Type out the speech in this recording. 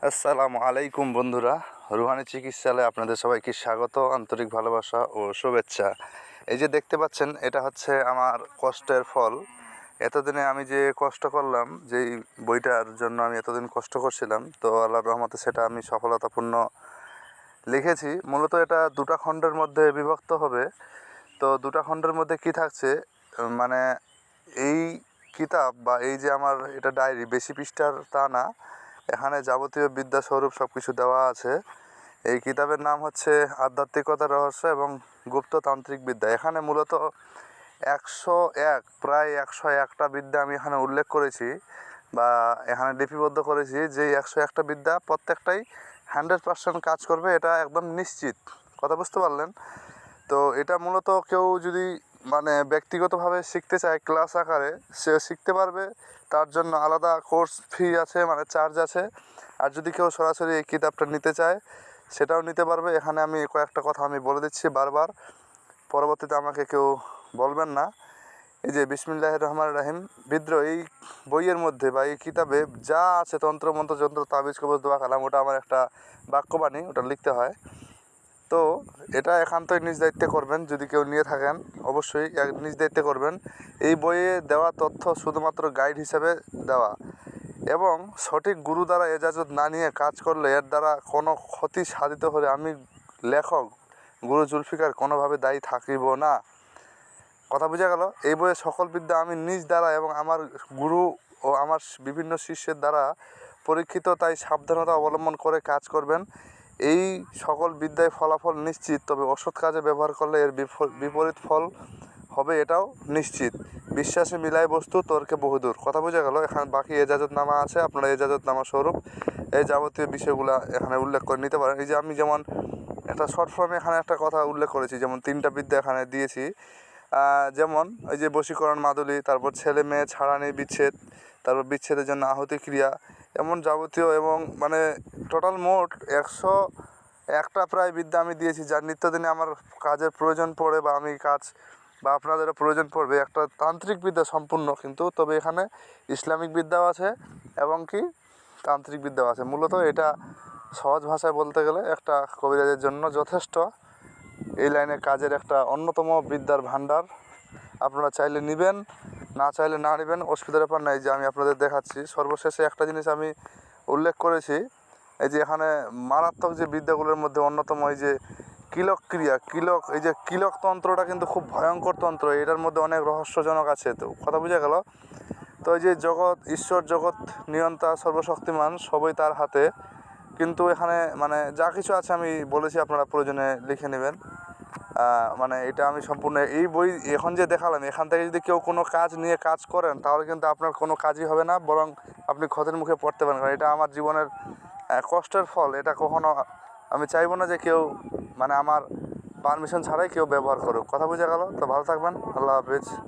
আসসালামু আলাইকুম বন্ধুরা, রুহানি চিকিৎসালয়ে আপনাদের সবাইকে স্বাগত, আন্তরিক ভালোবাসা ও শুভেচ্ছা। এই যে দেখতে পাচ্ছেন, এটা হচ্ছে আমার কষ্টের ফল। এতদিনে আমি যে কষ্ট করলাম, যেই বইটার জন্য আমি এতদিন কষ্ট করছিলাম, তো আল্লাহর রহমতে সেটা আমি সফলতাপূর্ণ লিখেছি। মূলত এটা দুটা খণ্ডের মধ্যে বিভক্ত হবে। তো দুটা খণ্ডের মধ্যে কি থাকছে, মানে এই কিতাব বা এই যে আমার এটা ডায়েরি, বেশি পৃষ্ঠার তা না, এখানে যাবতীয় বিদ্যাস্বরূপ সব কিছু দেওয়া আছে। এই কিতাবের নাম হচ্ছে আধ্যাত্মিকতার রহস্য এবং গুপ্ততান্ত্রিক বিদ্যা। এখানে মূলত 101টা বিদ্যা আমি এখানে উল্লেখ করেছি বা এখানে লিপিবদ্ধ করেছি। যেই 101টা বিদ্যা প্রত্যেকটাই 100% কাজ করবে, এটা একদম নিশ্চিত। কথা বুঝতে পারলেন? তো এটা মূলত কেউ যদি মানে ব্যক্তিগতভাবে শিখতে চায় ক্লাস আকারে, সে শিখতে পারবে। তার জন্য আলাদা কোর্স ফি আছে, মানে চার্জ আছে। আর যদি কেউ সরাসরি এই কিতাবটা নিতে চায়, সেটাও নিতে পারবে। এখানে আমি কয়েকটা কথা আমি বলে দিচ্ছি বারবার, পরবর্তীতে আমাকে কেউ বলবেন না। এই যে বিসমিল্লাহির রহমানির রহিম বিদ্রোহ, এই বইয়ের মধ্যে বা এই কিতাবে যা আছে, তন্ত্রমন্ত্র যন্ত্র তাবিজ কবজ দোয়া কালাম, ওটা আমার একটা বাক্যবাণী, ওটা লিখতে হয়। তো এটা একান্তই নিজ দায়িত্বে করবেন। যদি কেউ নিয়ে থাকেন, অবশ্যই নিজ দায়িত্বে করবেন। এই বইয়ে দেওয়া তথ্য শুধুমাত্র গাইড হিসেবে দেওয়া, এবং সঠিক গুরু দ্বারা এজাজত না নিয়ে কাজ করলে এর দ্বারা কোনো ক্ষতি সাধিত হলে আমি লেখক গুরু জুলফিকার কোনোভাবে দায়ী থাকিব না। কথা বোঝা গেল? এই বইয়ের সকল বিদ্যা আমি নিজ দ্বারা এবং আমার গুরু ও আমার বিভিন্ন শিষ্যের দ্বারা পরীক্ষিত, তাই সাবধানতা অবলম্বন করে কাজ করবেন। এই সকল বিদ্যায় ফলাফল নিশ্চিত, তবে অসৎ কাজে ব্যবহার করলে এর বিপরীত ফল হবে, এটাও নিশ্চিত। বিশ্বাসে মিলায় বস্তু, তর্কে বহুদূর। কথা বোঝা গেল? এখানে বাকি এজাজতনামা আছে, আপনারা এজাজতনামা স্বরূপ এই যাবতীয় বিষয়গুলো এখানে উল্লেখ করে নিতে পারেন। এই যে আমি যেমন একটা শর্ট ফর্মে এখানে একটা কথা উল্লেখ করেছি, যেমন 3টা বিদ্যা এখানে দিয়েছি। যেমন ওই যে বশীকরণ মাদুলি, তারপর ছেলে মেয়ে ছাড়ানি বিচ্ছেদ, তারপর বিচ্ছেদের জন্য আহুতি ক্রিয়া, এমন যাবতীয়, এবং মানে টোটাল মোট 101টা প্রায় বিদ্যা আমি দিয়েছি, যার নিত্যদিনে আমার কাজের প্রয়োজন পড়ে বা আমি কাজ বা আপনাদেরও প্রয়োজন পড়বে। একটা তান্ত্রিক বিদ্যা সম্পূর্ণ, কিন্তু তবে এখানে ইসলামিক বিদ্যাও আছে এবং কি তান্ত্রিক বিদ্যাও আছে। মূলত এটা সহজ ভাষায় বলতে গেলে একটা কবিরাজের জন্য যথেষ্ট এই লাইনে কাজের একটা অন্যতম বিদ্যার ভাণ্ডার। আপনারা চাইলে নেবেন, না চাইলে না নেবেন, অসুবিধার ব্যাপার নাই। যে আমি আপনাদের দেখাচ্ছি। সর্বশেষে একটা জিনিস আমি উল্লেখ করেছি, এই যে এখানে মারাত্মক যে বিদ্যাগুলোর মধ্যে অন্যতম এই যে কিলক ক্রিয়া, এই যে কিলক তন্ত্রটা কিন্তু খুব ভয়ঙ্কর তন্ত্র। এটার মধ্যে অনেক রহস্যজনক আছে। তো কথা বোঝা গেল? তো এই যে জগৎ, ঈশ্বর, জগৎ নিয়ন্তা, সর্বশক্তিমান, সবই তার হাতে। কিন্তু এখানে মানে যা কিছু আছে আমি বলেছি, আপনারা প্রয়োজনে লিখে নেবেন। মানে এটা আমি সম্পূর্ণ এই বই এখন যে দেখালাম, এখান থেকে যদি কেউ কোনো কাজ নিয়ে কাজ করেন, তাহলে কিন্তু আপনার কোনো কাজই হবে না, বরং আপনি ক্ষতির মুখে পড়তে পারেন। কারণ এটা আমার জীবনের কষ্টের ফল। এটা কখনো আমি চাইবো না যে কেউ মানে আমার পারমিশন ছাড়াই কেউ ব্যবহার করুক। কথা বোঝা গেল? তো ভালো থাকবেন, আল্লাহ হাফেজ।